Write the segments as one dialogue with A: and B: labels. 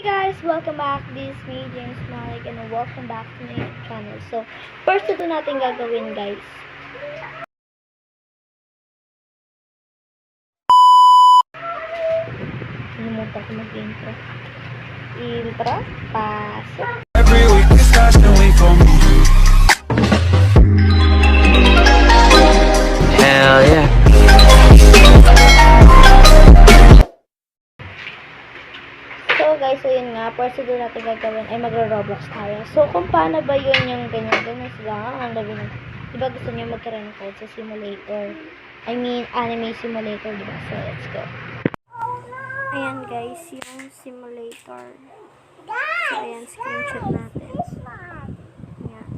A: guys! Welcome back. This is me, James Malik, and welcome back to my channel. So, first ito natin gagawin, guys. Nalimutan ko mag-intro. Intro, pasok.
B: Every week is fashion week for me. Hell yeah.
A: So guys, so yun nga, first ito natin gagawin ay magro-Roblox tayo. So, kung paano ba yun yung ganyan sila, ang labi na. Diba gusto niyo magkaroon code sa simulator? I mean, anime simulator, diba? So, let's go. Ayan guys, yung simulator. So, ayan, screenshot natin. Ayan.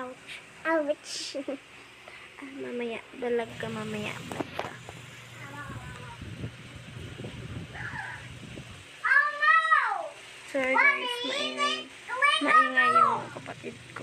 A: Ouch. Ouch. Mamaya, dalag ka mamaya. Sorry guys, maingay yung kapatid ko.